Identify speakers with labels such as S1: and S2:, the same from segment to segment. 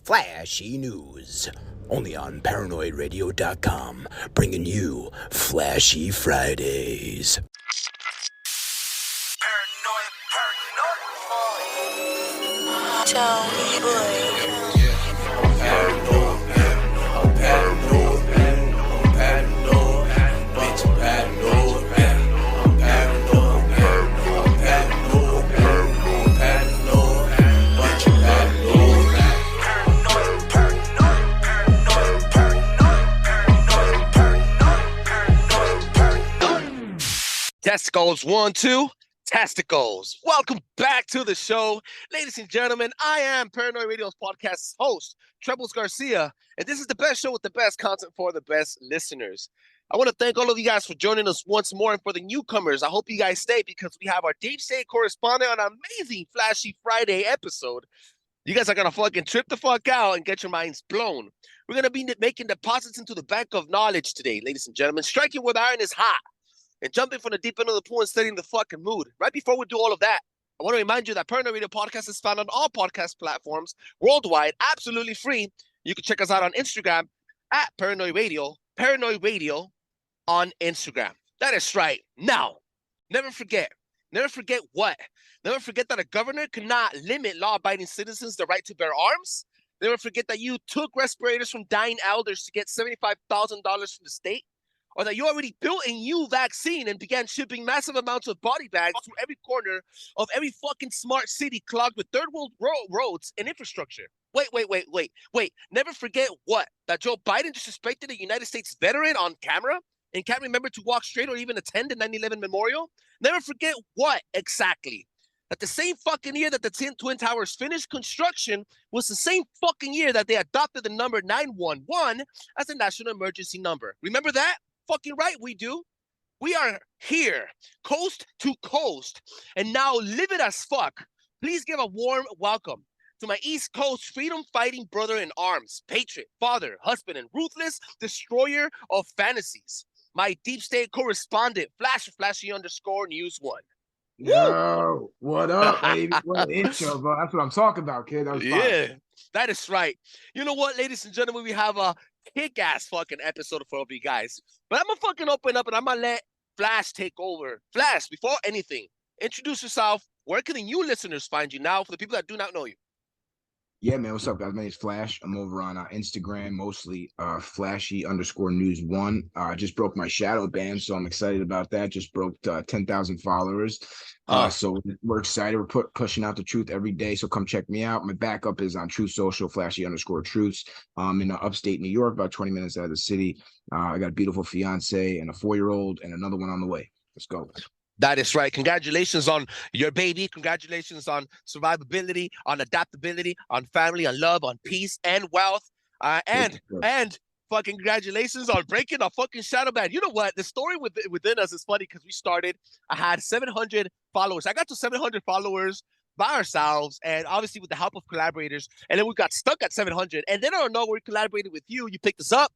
S1: Flashy news. Only on ParanoidRadio.com, bringing you Flashy Fridays.
S2: Tony boy.
S3: Testicles, 1, 2, testicles. Welcome back to the show. Ladies and gentlemen, I am Paranoid Radio's podcast host, Trebles Garcia, and this is the best show with the best content for the best listeners. I want to thank all of you guys for joining us once more, and for the newcomers, I hope you guys stay because we have our deep state correspondent on an amazing Flashy Friday episode. You guys are going to fucking trip the fuck out and get your minds blown. We're going to be making deposits into the bank of knowledge today, ladies and gentlemen, striking where the iron is hot. And jumping from the deep end of the pool and studying the fucking mood. Right before we do all of that, I want to remind you that Paranoid Radio Podcast is found on all podcast platforms worldwide, absolutely free. You can check us out on Instagram at Paranoid Radio on Instagram. That is right. Now, never forget what? Never forget that a governor cannot limit law-abiding citizens the right to bear arms. Never forget that you took respirators from dying elders to get $75,000 from the state. Or that you already built a new vaccine and began shipping massive amounts of body bags to every corner of every fucking smart city clogged with third world roads and infrastructure. Wait. Never forget what? That Joe Biden disrespected a United States veteran on camera and can't remember to walk straight or even attend the 9/11 memorial? Never forget what exactly? That the same fucking year that the Twin Towers finished construction was the same fucking year that they adopted the number 911 as a national emergency number. Remember that? Fucking right we do. We are here, coast to coast, and now live it as fuck. Please give a warm welcome to my East Coast freedom-fighting brother in arms, patriot, father, husband, and ruthless destroyer of fantasies. My deep state correspondent, Flashy _ News 1.
S4: Yo, what up, baby? What an intro, bro. That's what I'm talking about, kid. That was
S3: Yeah,
S4: fine.
S3: that is right. You know what, ladies and gentlemen, we have a kick-ass fucking episode for you guys. But I'm gonna fucking open up and I'm gonna let Flash take over. Flash, before anything, introduce yourself. Where can the new listeners find you now for the people that do not know you?
S4: Yeah, man. What's up, guys? My name's Flash. I'm over on Instagram, mostly Flashy _ News 1. I just broke my shadow ban, so I'm excited about that. Just broke 10,000 followers. So we're excited. We're pushing out the truth every day. So come check me out. My backup is on Truth Social, Flashy _ Truths. I'm in upstate New York, about 20 minutes out of the city. I got a beautiful fiance and a 4-year-old and another one on the way. Let's go.
S3: That is right. Congratulations on your baby. Congratulations on survivability, on adaptability, on family, on love, on peace and wealth. And fucking congratulations on breaking a fucking shadow ban. You know what? The story within us is funny because I had 700 followers. I got to 700 followers by ourselves and obviously with the help of collaborators. And then we got stuck at 700. And then I don't know where we collaborated with you. You picked us up.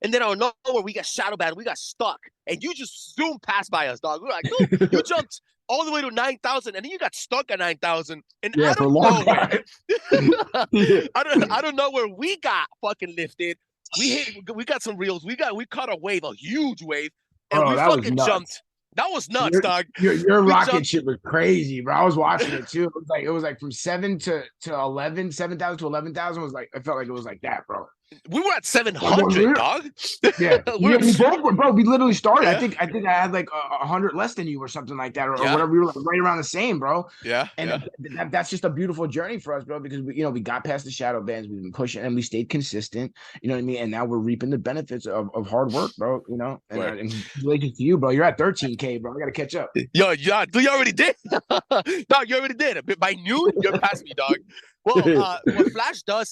S3: And then I don't know where we got shadow banned. We got stuck. And you just zoomed past by us, dog. We were like, dude, you jumped all the way to 9,000. And then you got stuck at 9,000. And
S4: yeah,
S3: I don't know
S4: where,
S3: I don't know where we got fucking lifted. We got some reels. We caught a wave, a huge wave. And we fucking jumped. That was nuts, dog.
S4: Your rocket ship was crazy, bro. I was watching it too. It was like from 7 to 11, 7,000 to 11,000 was like, I felt like it was like that, bro.
S3: We were at 700, dog.
S4: Yeah, we both were, bro. We literally started. Yeah. I think I had like 100 less than you or something like that, or whatever. We were like right around the same, bro.
S3: Yeah,
S4: and that's just a beautiful journey for us, bro. Because we got past the shadow bans. We've been pushing, and we stayed consistent. You know what I mean? And now we're reaping the benefits of hard work, bro. You know, and congratulations to you, bro. You're at 13K, bro. I gotta catch up.
S3: Yo, you already did, dog. You already did. By noon, you're past me, dog. Well, what Flash does,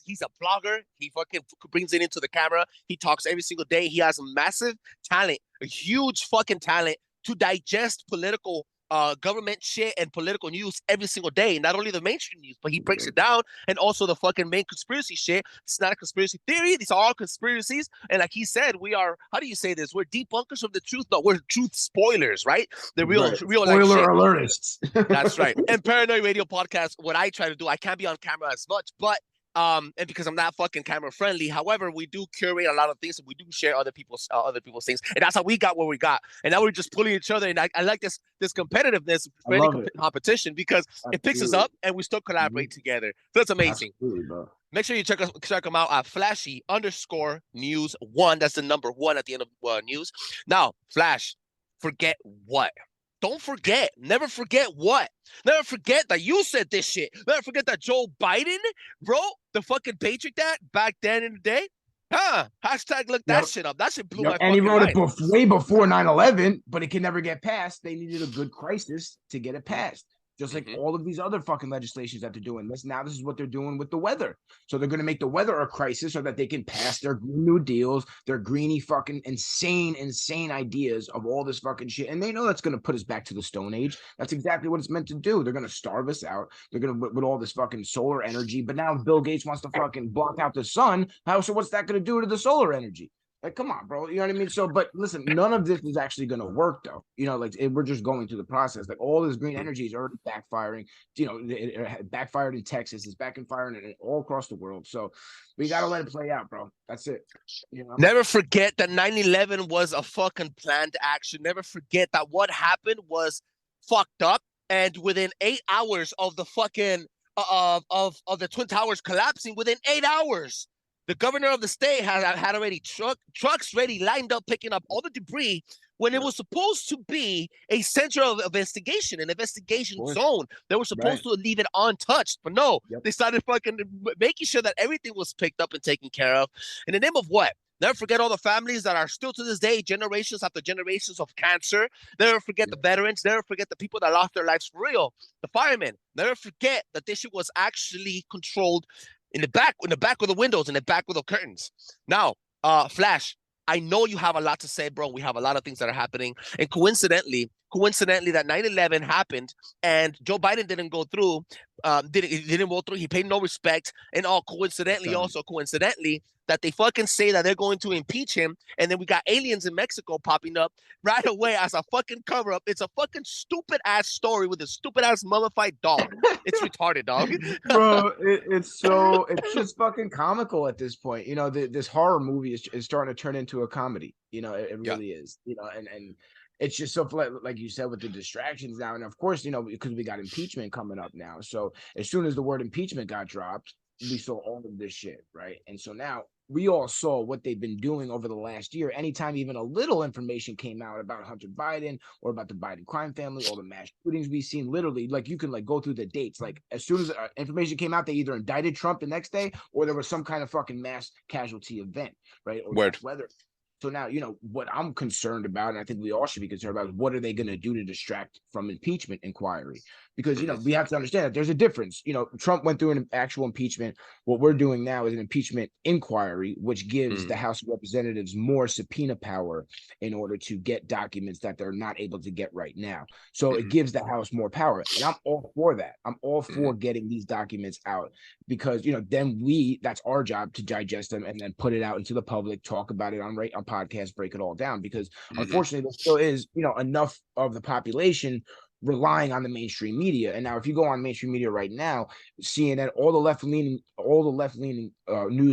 S3: he's a blogger. He fucking brings it into the camera. He talks every single day. He has a massive talent, a huge fucking talent to digest political government shit and political news every single day. Not only the mainstream news, but he breaks it down, and also the fucking main conspiracy shit. It's not a conspiracy theory. These are all conspiracies. And like he said, we are, how do you say this? We're debunkers of the truth. No, we're truth spoilers, right? The real,
S4: Right.
S3: real life
S4: Spoiler
S3: shit.
S4: alertists.
S3: That's right. And Paranoid Radio Podcast, what I try to do, I can't be on camera as much, but and because I'm not fucking camera friendly. However, we do curate a lot of things, and we do share other people's things, and that's how we got where we got. And now we're just pulling each other, and I like this competitiveness,
S4: I love it.
S3: competition, because it picks us up, and we still collaborate together. So that's amazing.
S4: Absolutely, bro.
S3: Make sure you check them out at Flashy_News1. That's the number 1 at the end of news. Now, Flash, forget what? Don't forget. Never forget what? Never forget that you said this shit. Never forget that Joe Biden wrote the fucking Patriot Act back then in the day. Huh? Hashtag look that shit up. That shit blew my fucking mind.
S4: And he wrote it way before 9/11, but it can never get passed. They needed a good crisis to get it passed. Just like all of these other fucking legislations that they're doing. This is what they're doing with the weather. So they're going to make the weather a crisis so that they can pass their Green New Deals, their greeny fucking insane ideas of all this fucking shit. And they know that's going to put us back to the Stone Age. That's exactly what it's meant to do. They're going to starve us out. They're going to with all this fucking solar energy. But now Bill Gates wants to fucking block out the sun. So what's that going to do to the solar energy? Like, come on, bro. You know what I mean? So, but listen, none of this is actually going to work, though. You know, like we're just going through the process. Like all this green energy is already backfiring. You know, it backfired in Texas. It's backfiring all across the world. So we got to let it play out, bro. That's it. You know?
S3: Never forget that 9/11 was a fucking planned action. Never forget that what happened was fucked up. And within 8 hours of the fucking of the Twin Towers collapsing, within 8 hours, the governor of the state had already trucks ready, lined up, picking up all the debris when it was supposed to be a center of investigation, an investigation zone. They were supposed to leave it untouched, but no, they started fucking making sure that everything was picked up and taken care of. In the name of what? Never forget all the families that are still to this day, generations after generations of cancer. Never forget the veterans. Never forget the people that lost their lives for real. The firemen. Never forget that this shit was actually controlled in the back of the windows, in the back of the curtains. Now, Flash, I know you have a lot to say, bro. We have a lot of things that are happening. And coincidentally, that 9/11 happened and Joe Biden didn't go through, didn't go through. He paid no respect. And coincidentally, that they fucking say that they're going to impeach him. And then we got aliens in Mexico popping up right away as a fucking cover up. It's a fucking stupid ass story with a stupid ass mummified dog. It's retarded, dog.
S4: Bro, it's just fucking comical at this point. You know, this horror movie is starting to turn into a comedy. You know, it really is. You know, and it's just so like you said with the distractions now. And of course, you know, because we got impeachment coming up now. So as soon as the word impeachment got dropped, we saw all of this shit, right? And so now we all saw what they've been doing over the last year. Anytime even a little information came out about Hunter Biden or about the Biden crime family, all the mass shootings we've seen, literally, like you can like go through the dates. Like as soon as information came out, they either indicted Trump the next day or there was some kind of fucking mass casualty event, right? Or weather. So now, you know, what I'm concerned about, and I think we all should be concerned about, is what are they going to do to distract from impeachment inquiry? Because, you know, we have to understand that there's a difference. You know, Trump went through an actual impeachment. What we're doing now is an impeachment inquiry, which gives the House of Representatives more subpoena power in order to get documents that they're not able to get right now. So it gives the House more power. And I'm all for that. I'm all for getting these documents out because, you know, then that's our job to digest them and then put it out into the public, talk about it on podcast, break it all down, because unfortunately there still is, you know, enough of the population relying on the mainstream media. And now if you go on mainstream media right now, CNN, all the left-leaning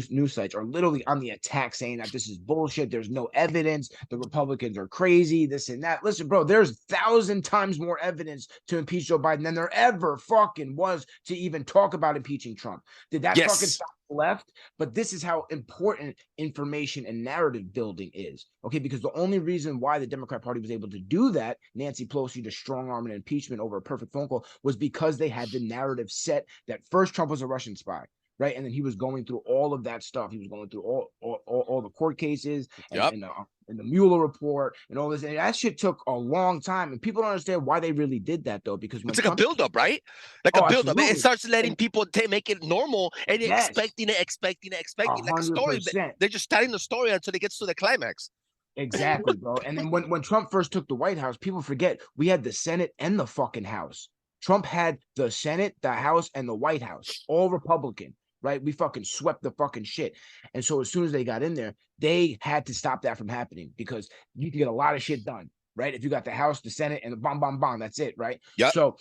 S4: news sites are literally on the attack saying that this is bullshit, there's no evidence, the Republicans are crazy, this and that. Listen, bro, there's 1,000 times more evidence to impeach Joe Biden than there ever fucking was to even talk about impeaching Trump. Did that fucking stop left? But this is how important information and narrative building is, okay? Because the only reason why the Democrat Party was able to do that, Nancy Pelosi to strong arm an impeachment over a perfect phone call, was because they had the narrative set that first Trump was a Russian spy, right? And then he was going through all of that stuff. He was going through all the court cases and the Mueller report and all this. And that shit took a long time. And people don't understand why they really did that, though, because when
S3: it's like a buildup, right? Like a buildup. It starts letting people make it normal and expecting it, expecting.
S4: 100%.
S3: Like a story. They're just starting the story until it gets to the climax.
S4: Exactly, bro. And then when Trump first took the White House, people forget we had the Senate and the fucking House. Trump had the Senate, the House, and the White House, all Republican, right? We fucking swept the fucking shit. And so as soon as they got in there, they had to stop that from happening because you can get a lot of shit done, right? If you got the House, the Senate, and the bomb, bomb, bomb, that's it, right?
S3: Yep.
S4: So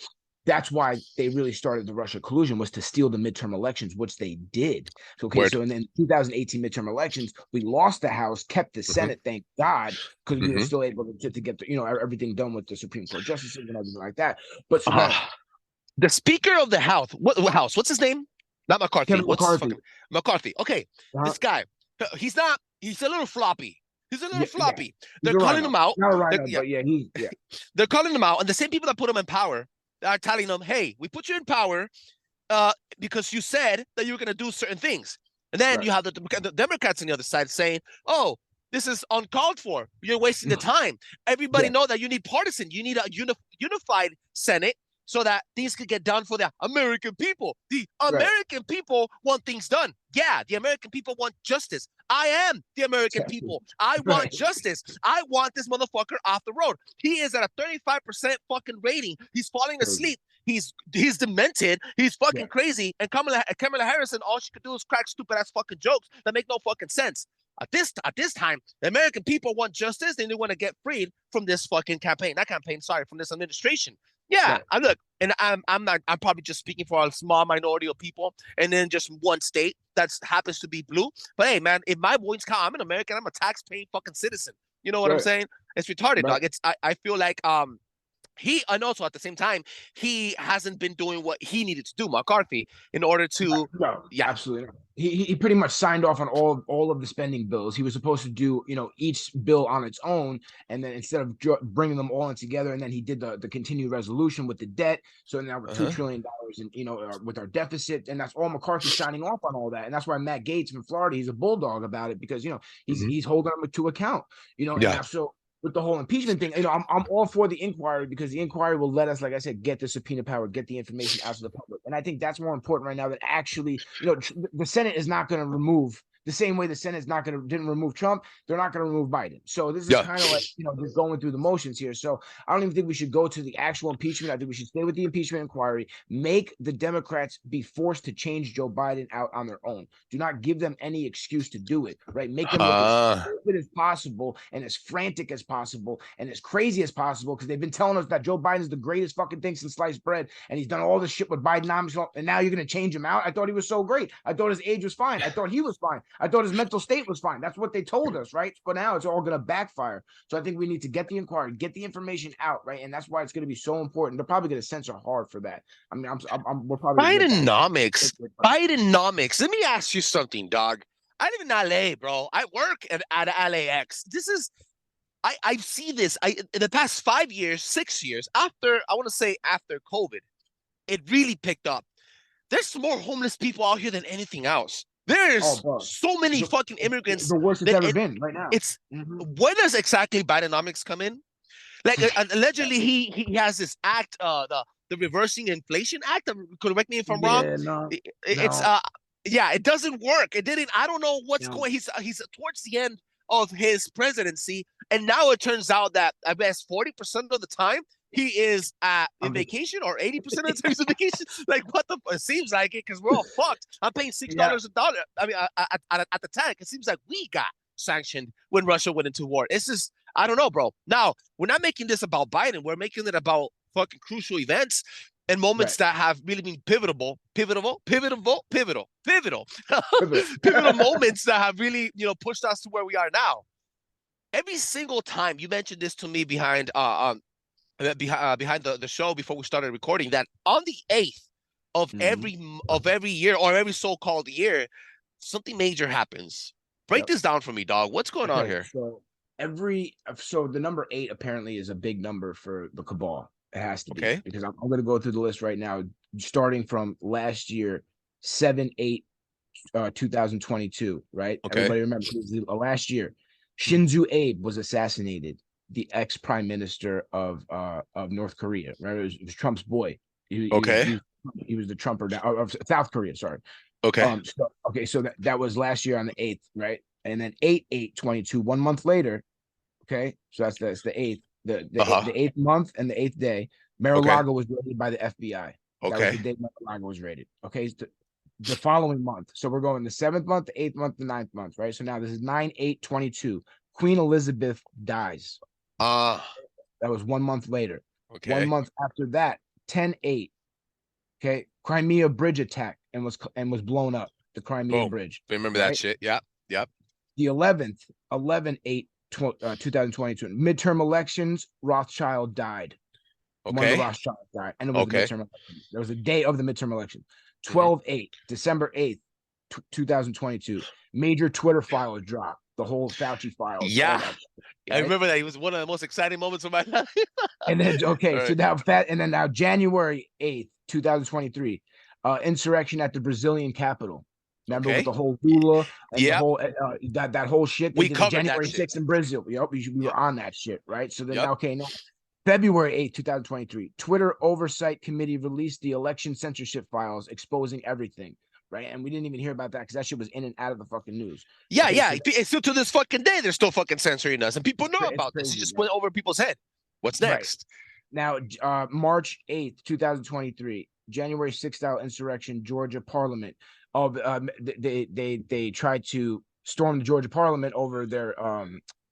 S4: that's why they really started the Russia collusion, was to steal the midterm elections, which they did. So, okay,
S3: Word.
S4: so in the 2018 midterm elections, we lost the House, kept the Senate, thank God, because we were still able to get the, everything done with the Supreme Court justices and everything like that. But so that
S3: The Speaker of the House, what House? What's his name? Not McCarthy.
S4: Kevin
S3: What's
S4: McCarthy.
S3: McCarthy? Okay, this guy, he's not. He's a little floppy. He's a little floppy. They're calling him out.
S4: Not a rhino, but yeah,
S3: They're calling him out, and the same people that put him in power are telling him, "Hey, we put you in power because you said that you were going to do certain things." And then you have the Democrats on the other side saying, "Oh, this is uncalled for. You're wasting the time. Everybody know that you need partisan. You need a unified Senate so that things could get done for the American people. The American people want things done. Yeah, the American people want justice. I am the American people. I want justice. I want this motherfucker off the road. He is at a 35% fucking rating. He's falling asleep. He's demented. He's fucking crazy. And Kamala Harrison, all she could do is crack stupid ass fucking jokes that make no fucking sense. At this time, the American people want justice, and they want to get freed from this fucking campaign. Not campaign, sorry, from this administration. Yeah, I look, and I'm probably just speaking for a small minority of people, and then just one state that happens to be blue. But hey, man, if my votes count, I'm an American. I'm a tax-paying fucking citizen. You know what I'm saying? It's retarded, dog. It's I feel like and also at the same time, he hasn't been doing what he needed to do, McCarthy, in order to.
S4: No, absolutely not. He pretty much signed off on all of the spending bills. He was supposed to do, each bill on its own, and then instead of bringing them all in together, and then he did the continued resolution with the debt. So now we're $2 trillion in, with our deficit, and that's all McCarthy signing off on all that. And that's why Matt Gaetz from Florida, he's a bulldog about it because he's holding them to account. And now, so with the whole impeachment thing, I'm all for the inquiry because the inquiry will let us, like I said, get the subpoena power, get the information out to the public. And I think that's more important right now than actually, the Senate is not going to remove the same way the Senate didn't remove Trump. They're not going to remove Biden. So this is kind of like, just going through the motions here. So I don't even think we should go to the actual impeachment. I think we should stay with the impeachment inquiry, make the Democrats be forced to change Joe Biden out on their own. Do not give them any excuse to do it, right? Make them look as stupid as possible and as frantic as possible and as crazy as possible because they've been telling us that Joe Biden is the greatest fucking thing since sliced bread and he's done all this shit with Bidenomics and now you're going to change him out? I thought he was so great. I thought his age was fine. I thought he was fine. I thought his mental state was fine. That's what they told us, right? But now it's all going to backfire. So I think we need to get the inquiry, get the information out, right? And that's why it's going to be so important. They're probably going to censor hard for that. I mean, we're probably
S3: Bidenomics. Bidenomics. Let me ask you something, dog. I live in LA, bro. I work at LAX. This is, I see this. In the past 5 years, 6 years, after COVID, it really picked up. There's more homeless people out here than anything else. There's so many fucking immigrants.
S4: The worst it's ever been right now.
S3: It's where does exactly Bidenomics come in? Like allegedly he has this act, the Reversing Inflation Act. Correct me if I'm wrong. It's it doesn't work. It didn't. I don't know what's going. He's towards the end of his presidency, and now it turns out that I guess 40% of the time he is in vacation, or 80% of the time he's on vacation. Like what the? It seems like it because we're all fucked. I'm paying $6 a dollar. I mean, at the tank, it seems like we got sanctioned when Russia went into war. It's just I don't know, bro. Now we're not making this about Biden. We're making it about fucking crucial events and moments that have really been pivotal moments that have really pushed us to where we are now. Every single time you mentioned this to me behind the show before we started recording, that on the 8th of every year or every so-called year, something major happens. Break this down for me, dog. What's going on here?
S4: So the number 8 apparently is a big number for the cabal. It has to be because I'm going to go through the list right now, starting from last year, 7/8/2022. Right? Everybody remember last year, Shinzo Abe was assassinated. The ex-prime minister of North Korea, right? It was Trump's boy. He was the Trumper of South Korea. Sorry. So that was last year on the 8th, right? And then 8/8/22, 1 month later, Okay, so that's the eighth,
S3: Uh-huh.
S4: the eighth month and the eighth day.
S3: Okay.
S4: Mar-a-Lago was raided by the FBI. That was the
S3: Okay.
S4: day Mar-a-Lago was raided. Okay, so the following month. So we're going the 7th month, the 8th month, the 9th month, right? So now this is 9/8/22. Queen Elizabeth dies.
S3: Uh,
S4: That was 1 month later. 1
S3: okay.
S4: month after that, 10/8. Okay, Crimea bridge attack and was blown up. The Crimea
S3: Boom.
S4: bridge,
S3: Remember that
S4: right?
S3: shit? Yep. Yep.
S4: The 11th, 11/8/2022. Midterm elections, Rothschild died. One of the
S3: Okay.
S4: Rothschilds died, and it was the
S3: Okay.
S4: midterm election. There was a day of the midterm election.
S3: Mhm.
S4: 12/8, December 8th, 2022. Major Twitter files dropped. The whole Fauci files, all
S3: Yeah.
S4: that shit,
S3: I
S4: right?
S3: remember that. He was one of the most exciting moments of my life.
S4: And then
S3: All
S4: okay, so
S3: right.
S4: now January 8th, 2023, insurrection at the Brazilian capital. Remember with
S3: Okay.
S4: the whole Lula and the
S3: Yep.
S4: whole that whole shit they
S3: We
S4: did the
S3: covered that
S4: January
S3: shit.
S4: 6th in Brazil. Yep, we were
S3: Yep.
S4: on that shit, right? So then
S3: Yep.
S4: okay, now February 8th, 2023, Twitter Oversight Committee released the election censorship files exposing everything, right? And we didn't even hear about that because that shit was in and out of the fucking news.
S3: Yeah,
S4: Okay,
S3: yeah.
S4: so
S3: It's still to this fucking day, they're still fucking censoring us, and people know
S4: it's
S3: about this. It
S4: crazy,
S3: just
S4: bro.
S3: went over people's head. What's
S4: Right.
S3: next?
S4: Now, March 8th, 2023, January 6th style insurrection, Georgia Parliament. They tried to storm the Georgia Parliament over their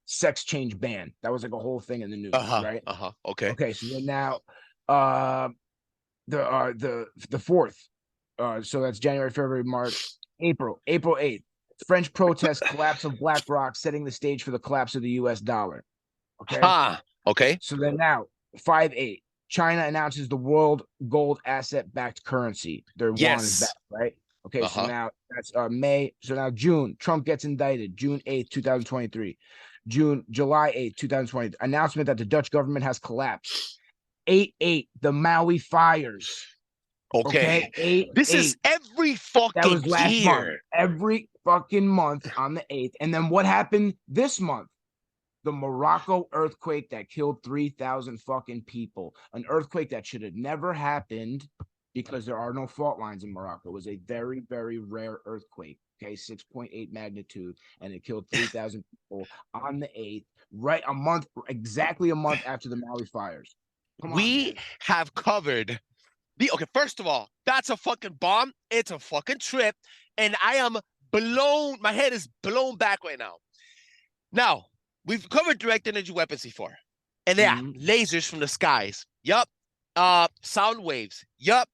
S4: sex change ban. That was like a whole thing in the news,
S3: Uh-huh.
S4: right?
S3: Uh-huh. Okay.
S4: Okay, so then now uh the 4th. So that's January, February, March, April 8th. French protests, collapse of BlackRock, setting the stage for the collapse of the US dollar. Okay.
S3: Ha. Okay.
S4: So then now 5/8, China announces the world gold asset backed currency. Their yuan is back,
S3: Yes.
S4: right? Okay, so
S3: Uh-huh.
S4: now that's May. So now June, Trump gets indicted, June 8th, 2023. July 8th, 2020. Announcement that the Dutch government has collapsed. 8/8, the Maui fires.
S3: Okay.
S4: Okay, 8
S3: This is
S4: 8.
S3: every
S4: That
S3: fucking
S4: was last month.
S3: year.
S4: Every fucking month on the 8th. And then what happened this month? The Morocco earthquake that killed 3,000 fucking people. An earthquake that should have never happened because there are no fault lines in Morocco. It was a very, very rare earthquake. Okay, 6.8 magnitude, and it killed 3,000 people on the 8th, right? Exactly a month after the Maui fires. Come on,
S3: We
S4: man.
S3: have covered okay, first of all, that's a fucking bomb. It's a fucking trip. And I am blown, my head is blown back right now. Now, we've covered direct energy weapons before. And yeah, lasers from the skies. Yup. Sound waves. Yup.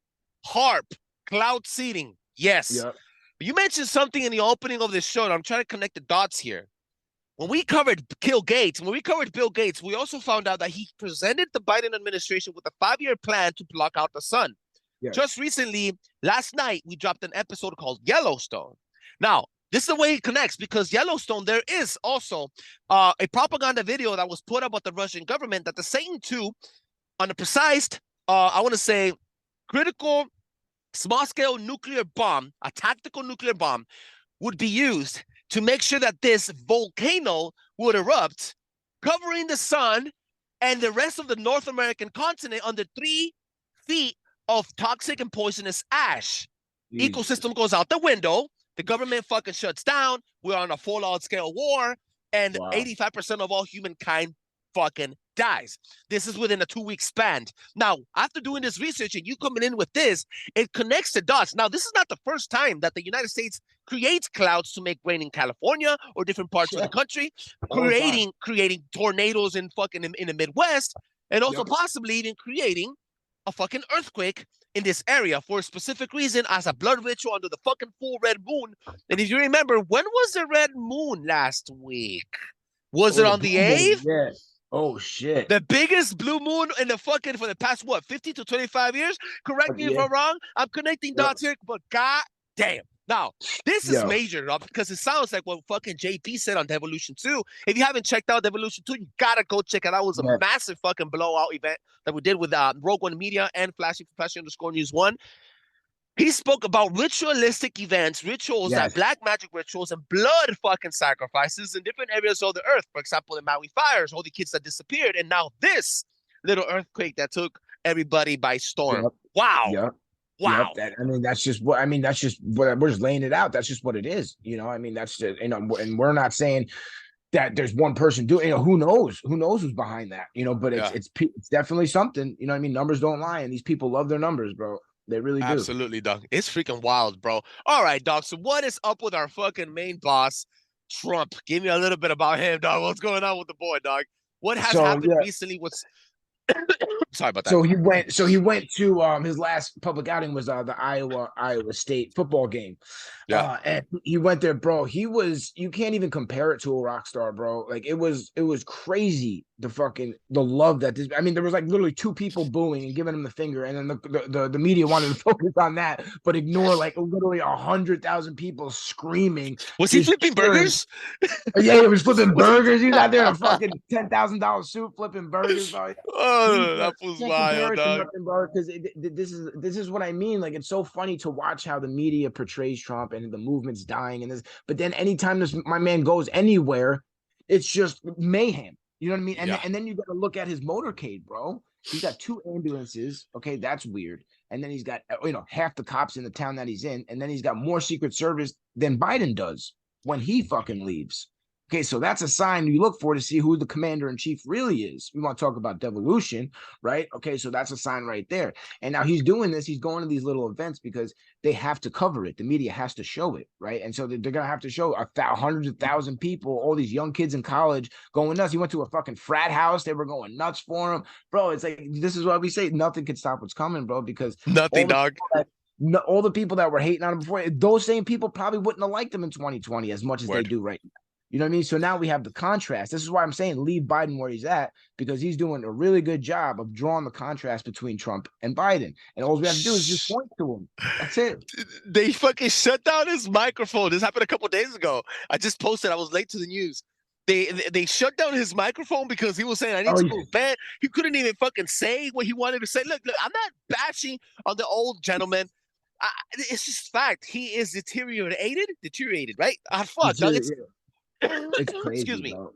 S3: HARP. Cloud seeding. Yes.
S4: Yep.
S3: You mentioned something in the opening of this show, and I'm trying to connect the dots here. When we covered Bill Gates, we also found out that he presented the Biden administration with a 5-year plan to block out the sun.
S4: Yes.
S3: Just recently, last night, we dropped an episode called Yellowstone. Now, this is the way it connects because Yellowstone, there is also a propaganda video that was put up with the Russian government that the Satan 2, on a precise, I want to say, critical small-scale nuclear bomb, a tactical nuclear bomb, would be used to make sure that this volcano would erupt, covering the sun and the rest of the North American continent under 3 feet of toxic and poisonous ash.
S4: Jesus.
S3: Ecosystem goes out the window. The government fucking shuts down. We're on a full-out scale war, and
S4: Wow.
S3: 85% of all humankind fucking dies. This is within a 2-week span. Now, after doing this research and you coming in with this, it connects the dots. Now, this is not the first time that the United States creates clouds to make rain in California or different parts of the country, creating tornadoes in fucking in the Midwest, and also possibly even creating a fucking earthquake in this area for a specific reason as a blood ritual under the fucking full red moon. And if you remember, when was the red moon last week? Was it on the 8th?
S4: Yeah. Oh shit.
S3: The biggest blue moon in the fucking for the past 50 to 25 years? Correct me if I'm wrong. I'm connecting dots here, but god damn. Now, this is major because it sounds like what fucking JP said on Devolution 2. If you haven't checked out Devolution 2, you gotta go check it out. It was a massive fucking blowout event that we did with Rogue One Media and Flashy_News 1. He spoke about ritualistic events, rituals, that black magic rituals, and blood fucking sacrifices in different areas of the earth. For example, the Maui fires, all the kids that disappeared, and now this little earthquake that took everybody by storm. Wow. Wow.
S4: That's just what we're just laying it out. That's just what it is. You know, I mean, that's just, and we're not saying that there's one person doing, who knows who's behind that, but
S3: Yeah.
S4: it's definitely something, you know what I mean? Numbers don't lie, and these people love their numbers, bro. They really do.
S3: Absolutely, dog. It's freaking wild, bro. All right, dog. So what is up with our fucking main boss, Trump? Give me a little bit about him, dog. What's going on with the boy, dog? What has
S4: So
S3: happened
S4: yeah,
S3: recently? Sorry about that.
S4: So he went to his last public outing was the Iowa State football game.
S3: Yeah.
S4: And he went there, bro. You can't even compare it to a rock star, bro. Like it was crazy, the love that this. I mean, there was like literally two people booing and giving him the finger, and then the media wanted to focus on that, but ignore like literally 100,000 people screaming.
S3: Was he
S4: just
S3: flipping
S4: cheering.
S3: burgers?
S4: Yeah, he was flipping burgers. He was out there in a fucking $10,000 suit flipping burgers, bro.
S3: Oh, that was
S4: Can't compare
S3: wild,
S4: it to
S3: dog.
S4: nothing, bro. Because this is what I mean. Like it's so funny to watch how the media portrays Trump and the movement's dying and this. But then anytime my man goes anywhere, it's just mayhem. You know what I mean?
S3: Yeah.
S4: And then you got to look at his motorcade, bro. He's got 2 ambulances. Okay, that's weird. And then he's got half the cops in the town that he's in, and then he's got more Secret Service than Biden does when he fucking leaves. Okay, so that's a sign you look for to see who the commander in chief really is. We want to talk about devolution, right? Okay, so that's a sign right there. And now he's doing this. He's going to these little events because they have to cover it. The media has to show it, right? And so they're going to have to show hundreds of thousand people, all these young kids in college going nuts. He went to a fucking frat house. They were going nuts for him. Bro, it's like, this is why we say nothing can stop what's coming, bro, because
S3: Nothing, dog.
S4: all the people that were hating on him before, those same people probably wouldn't have liked him in 2020 as much as they do right now. You know what I mean? So now we have the contrast. This is why I'm saying leave Biden where he's at, because he's doing a really good job of drawing the contrast between Trump and Biden. And all we have to do is just point to him. That's it.
S3: They fucking shut down his microphone. This happened a couple days ago. I just posted. I was late to the news. They shut down his microphone because he was saying, I need to move. Man, he couldn't even fucking say what he wanted to say. Look, I'm not bashing on the old gentleman. It's just fact. He is deteriorated, right? Fuck, dog.
S4: It's crazy.
S3: Excuse me.
S4: Bro.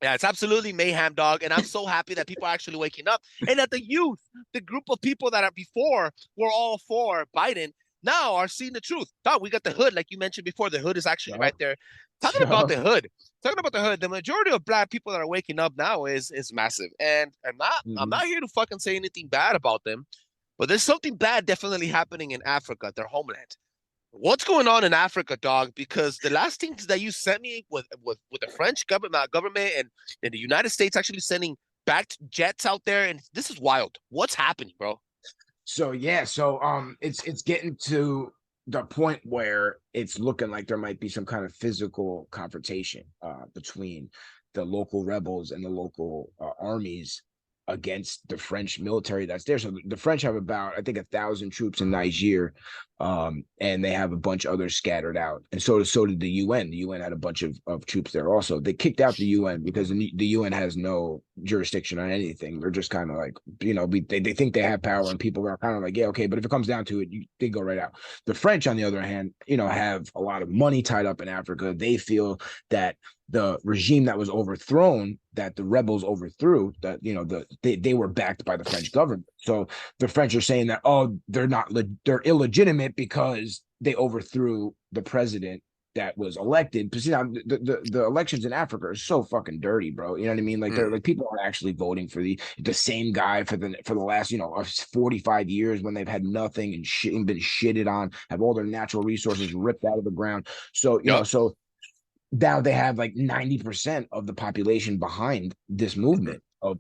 S3: Yeah, it's absolutely mayhem, dog. And I'm so happy that people are actually waking up. And that the youth, the group of people that are before were all for Biden, now are seeing the truth. Dog, we got the hood, like you mentioned before. The hood is actually right there. Talking about the hood. The majority of black people that are waking up now is massive. And I'm not here to fucking say anything bad about them, but there's something bad definitely happening in Africa, their homeland. What's going on in Africa, dog? Because the last things that you sent me with the French government and the United States actually sending back jets out there, and this is wild. What's happening, bro?
S4: So it's getting to the point where it's looking like there might be some kind of physical confrontation between the local rebels and the local armies against the French military that's there. So the French have about, I think, 1,000 troops in Niger, and they have a bunch of others scattered out. And so did the UN. The UN had a bunch of troops there also. They kicked out the UN because the UN has no jurisdiction on anything. They're just kind of like, they think they have power, and people are kind of like, yeah, okay, but if it comes down to it, they go right out. The French, on the other hand, have a lot of money tied up in Africa. They feel that the regime that was overthrown, that the rebels overthrew, that they were backed by the French government. So the French are saying that they're illegitimate because they overthrew the president that was elected. But see, now the elections in Africa are so fucking dirty, bro. You know what I mean? Like they're like, people aren't actually voting for the same guy for the last 45 years, when they've had nothing and been shitted on, have all their natural resources ripped out of the ground. So so now they have like 90% of the population behind this movement of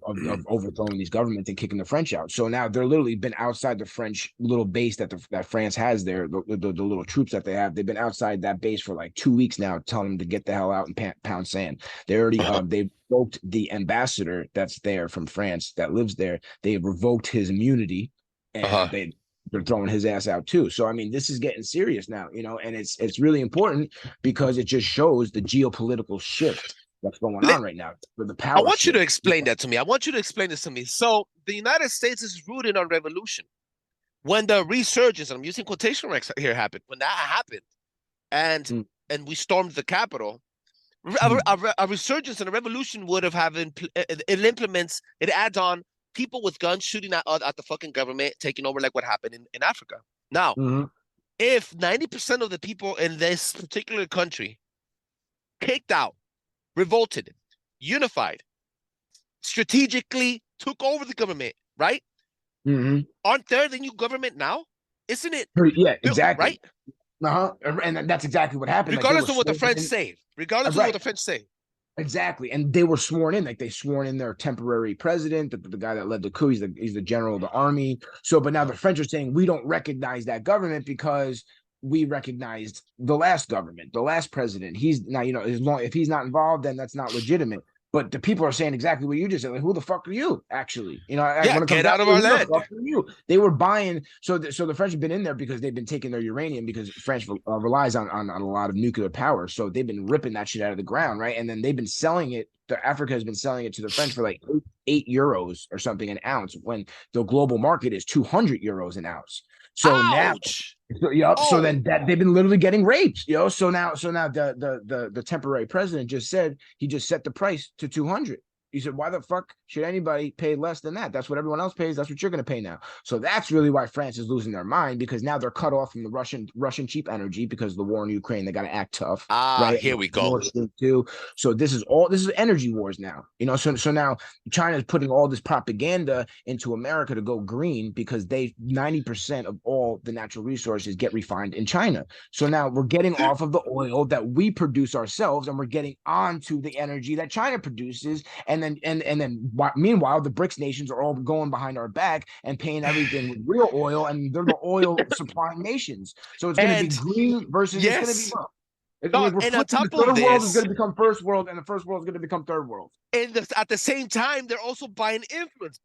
S4: overthrowing these governments and kicking the French out. So now they're literally been outside the French little base that France has there, the little troops that they have. They've been outside that base for like 2 weeks now, telling them to get the hell out and pound sand. They already they've revoked the ambassador that's there from France that lives there. They've revoked his immunity, and they're throwing his ass out too. So I mean, this is getting serious now, and it's really important because it just shows the geopolitical shift that's going on right now for the power.
S3: I want you to explain that to me. I want you to explain this to me. So the United States is rooted on revolution. When the resurgence, and I'm using quotation marks here, happened, when that happened, and we stormed the Capitol, a resurgence and a revolution would have it adds on people with guns shooting at the fucking government, taking over, like what happened in Africa. Now, if 90% of the people in this particular country kicked out, revolted, unified, strategically took over the government, right?
S4: Mm-hmm.
S3: Aren't there the new government now? Isn't it
S4: Yeah,
S3: built,
S4: exactly.
S3: right?
S4: Uh-huh. And that's exactly what happened. Like they were
S3: Regardless of what the
S4: sworn
S3: French
S4: in,
S3: say. Regardless of what
S4: right.
S3: the French say.
S4: Exactly, and they were sworn in, like they sworn in their temporary president, the guy that led the coup. He's the general of the army. So, but now the French are saying we don't recognize that government because we recognized the last government, the last president. He's now, as long if he's not involved, then that's not legitimate. But the people are saying exactly what you just said. Like, who the fuck are you? Actually,
S3: Yeah,
S4: when it comes
S3: get
S4: down
S3: out of
S4: to it,
S3: our
S4: who the
S3: land.
S4: fuck are you? They were buying. So the French have been in there because they've been taking their uranium because France relies on a lot of nuclear power. So they've been ripping that shit out of the ground, right? And then they've been selling it. Africa has been selling it to the French for like eight euros or something an ounce, when the global market is 200 euros an ounce. So now,
S3: Ouch.
S4: yep. So
S3: Oh,
S4: then they've been literally getting raped, So now the temporary president just said he just set the price to 200. He said, why the fuck should anybody pay less than that? That's what everyone else pays. That's what you're going to pay now. So that's really why France is losing their mind, because now they're cut off from the Russian cheap energy because of the war in Ukraine. They got to act tough, right?
S3: here we go.
S4: Nord Stream 2. So this is energy wars now. So now China is putting all this propaganda into America to go green because 90% of all the natural resources get refined in China. So now we're getting off of the oil that we produce ourselves, and we're getting onto the energy that China produces. And then meanwhile, the BRICS nations are all going behind our back and paying everything with real oil, and they're the oil supplying nations. So it's going to be green versus it's going to be
S3: yes.
S4: it's
S3: No,
S4: like we're
S3: and on
S4: flipping. The
S3: top of
S4: third world is
S3: this,
S4: going to become first world, and the first world is going to become third world.
S3: and at the same time, they're also buying influence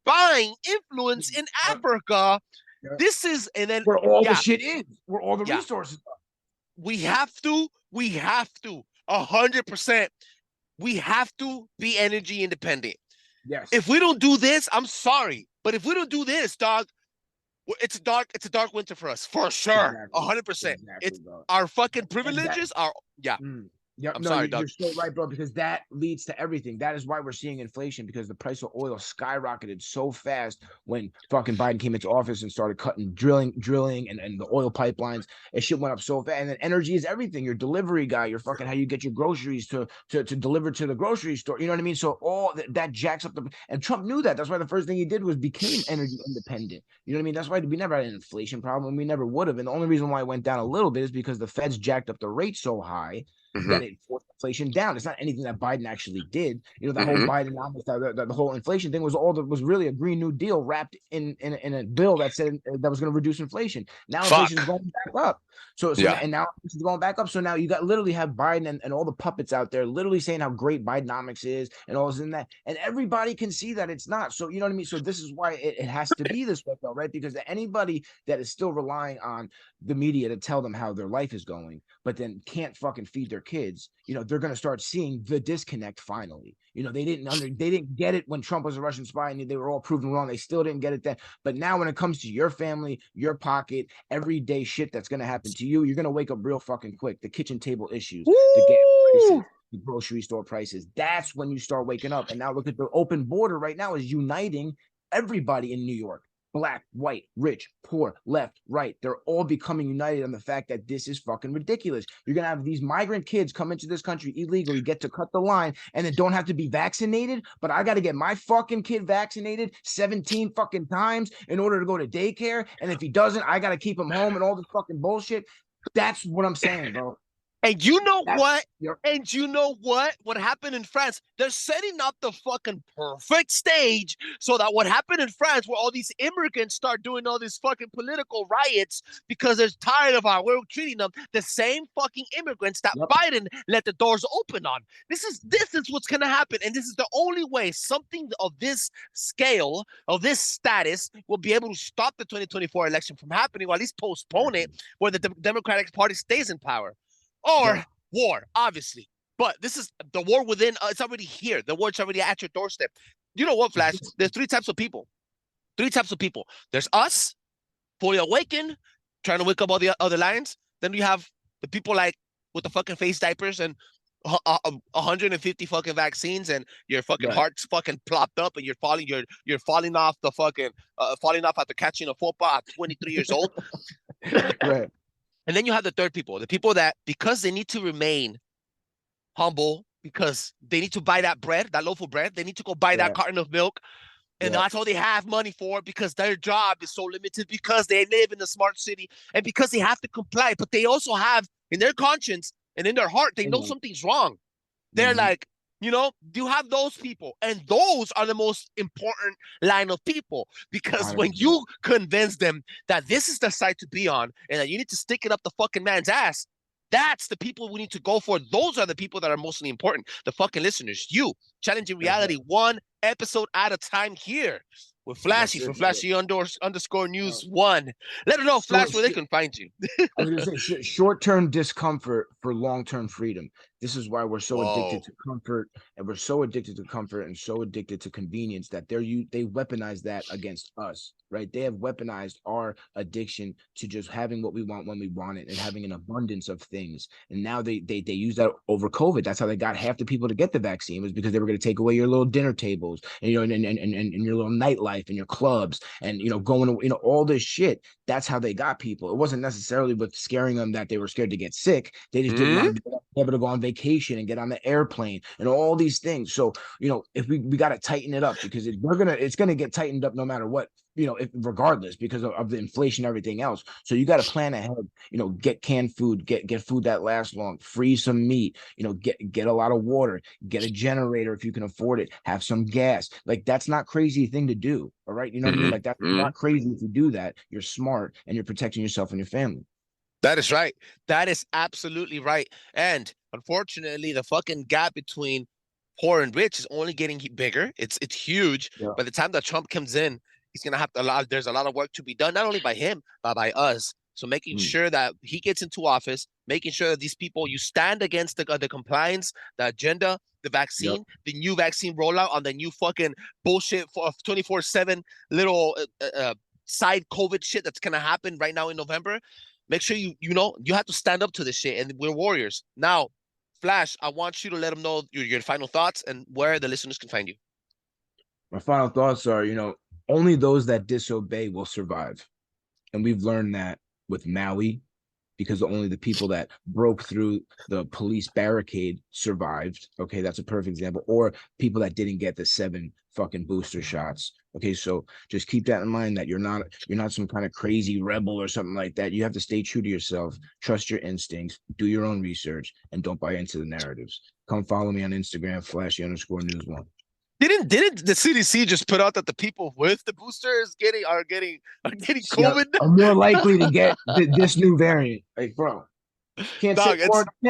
S3: in Africa.
S4: Yeah.
S3: This is, and then
S4: Where all the shit is, where all the resources are.
S3: We have to 100%. We have to be energy independent.
S4: Yes.
S3: If we don't do this, I'm sorry, but if we don't do this, dog, it's a dark winter for us, for sure. 100%. It's our fucking privileges are, yeah.
S4: Yep.
S3: I'm
S4: No,
S3: sorry,
S4: you're so right, bro, because that leads to everything. That is why we're seeing inflation, because the price of oil skyrocketed so fast when fucking Biden came into office and started cutting drilling and the oil pipelines. And shit went up so fast. And then energy is everything. Your delivery guy, your fucking how you get your groceries to deliver to the grocery store. You know what I mean? So all that jacks up and Trump knew that. That's why the first thing he did was became energy independent. You know what I mean? That's why we never had an inflation problem. We never would have. And the only reason why it went down a little bit is because the Feds jacked up the rate so high that it forced inflation down. It's not anything that Biden actually did. The whole Bidenomics, the whole inflation thing was really a Green New Deal wrapped in a bill that said that was going to reduce inflation. Now inflation is going back up. And now it's going back up. So now you literally have Biden and all the puppets out there literally saying how great Bidenomics is and all this and that. And everybody can see that it's not. So you know what I mean? So this is why it has to be this way, though, right? Because anybody that is still relying on the media to tell them how their life is going, but then can't fucking feed their kids, they're going to start seeing the disconnect finally. They didn't get it when Trump was a Russian spy and they were all proven wrong. They still didn't get it then. But now when it comes to your family, your pocket, everyday shit that's going to happen to you, you're going to wake up real fucking quick. The kitchen table issues, the gas prices, the grocery store prices. That's when you start waking up. And now look at the open border right now is uniting everybody in New York. Black, white, rich, poor, left, right. They're all becoming united on the fact that this is fucking ridiculous. You're going to have these migrant kids come into this country illegally, get to cut the line, and then don't have to be vaccinated. But I got to get my fucking kid vaccinated 17 fucking times in order to go to daycare. And if he doesn't, I got to keep him home and all this fucking bullshit. That's what I'm saying, bro.
S3: And you know what? And you know what? What happened in France? They're setting up the fucking perfect stage so that what happened in France, where all these immigrants start doing all these fucking political riots because they're tired of how we're treating them, the same fucking immigrants that Biden let the doors open on. This is what's gonna happen, and this is the only way something of this scale, of this status, will be able to stop the 2024 election from happening, or at least postpone it, where the Democratic Party stays in power. Or war, obviously. But this is the war within, it's already here. The war's already at your doorstep. You know what, Flash? There's three types of people. There's us, fully awakened, trying to wake up all the other lions. Then you have the people like with the fucking face diapers and 150 fucking vaccines, and your fucking heart's fucking plopped up, and you're falling off the fucking falling off after catching a football at 23 years old. And then you have the third people, the people that, because they need to remain humble, because they need to buy that bread, that loaf of bread. They need to go buy that carton of milk. And that's all they have money for, because their job is so limited, because they live in a smart city, and because they have to comply. But they also have in their conscience and in their heart, they know something's wrong. They're like, you have those people, and those are the most important line of people, because
S4: 100%.
S3: when you convince them that this is the side to be on and that you need to stick it up the fucking man's ass, that's the people we need to go for. Those are the people that are mostly important. The fucking listeners, you challenging reality, one episode at a time here with Flashy for Flashy_News 1. Let them know, Flash, where they can find you.
S4: I was gonna say short-term discomfort for long-term freedom. This is why we're so addicted to comfort, and we're so addicted to comfort and so addicted to convenience that they weaponize that against us, right? They have weaponized our addiction to just having what we want when we want it and having an abundance of things. And now they use that over COVID. That's how they got half the people to get the vaccine, was because they were going to take away your little dinner tables and and your little nightlife and your clubs and going to all this shit. That's how they got people. It wasn't necessarily with scaring them that they were scared to get sick. They just didn't want to be able to go on vacation and get on the airplane and all these things. So, if we got to tighten it up, because it's gonna get tightened up no matter what, regardless, because of the inflation, everything else. So you got to plan ahead, get canned food, get food that lasts long, freeze some meat, get a lot of water, get a generator if you can afford it, have some gas. Like, that's not crazy thing to do. All right. You know what I mean? Like, that's not crazy. If you do that, you're smart and you're protecting yourself and your family.
S3: That is right. That is absolutely right. And unfortunately, the fucking gap between poor and rich is only getting bigger. It's huge.
S4: Yeah.
S3: By the time that Trump comes in, he's gonna have there's a lot of work to be done, not only by him, but by us. So making sure that he gets into office, making sure that these people, you stand against the compliance, the agenda, the vaccine, the new vaccine rollout on the new fucking bullshit for 24/7 little side COVID shit that's gonna happen right now in November. Make sure you have to stand up to this shit, and we're warriors. Now, Flash, I want you to let them know your final thoughts and where the listeners can find you.
S4: My final thoughts are, only those that disobey will survive. And we've learned that with Maui, because only the people that broke through the police barricade survived. Okay, that's a perfect example. Or people that didn't get the 7 fucking booster shots. Okay, so just keep that in mind, that you're not some kind of crazy rebel or something like that. You have to stay true to yourself, trust your instincts, do your own research, and don't buy into the narratives. Come follow me on Instagram, Flashy_News1.
S3: Didn't the CDC just put out that the people with the boosters are getting COVID?
S4: Are more likely to get this new variant. Like, bro, can't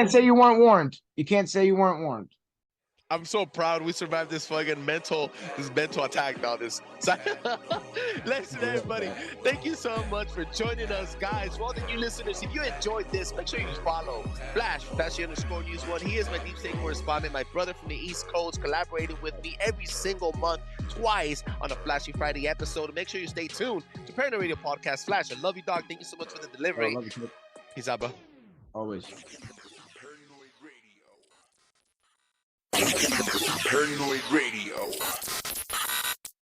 S4: say you weren't warned. You can't say you weren't warned.
S3: I'm so proud we survived this fucking mental attack now. Listen, everybody, thank you so much for joining us, guys. For all the new listeners, if you enjoyed this, make sure you follow Flashy_News1. He is my deep state correspondent, my brother from the East Coast, collaborating with me every single month, twice on a Flashy Friday episode. And make sure you stay tuned to Paranoid Radio Podcast. Flash, I love you, dog. Thank you so much for the delivery.
S4: I love you.
S3: Peace out, bro.
S4: Always.
S1: Paranoid Radio.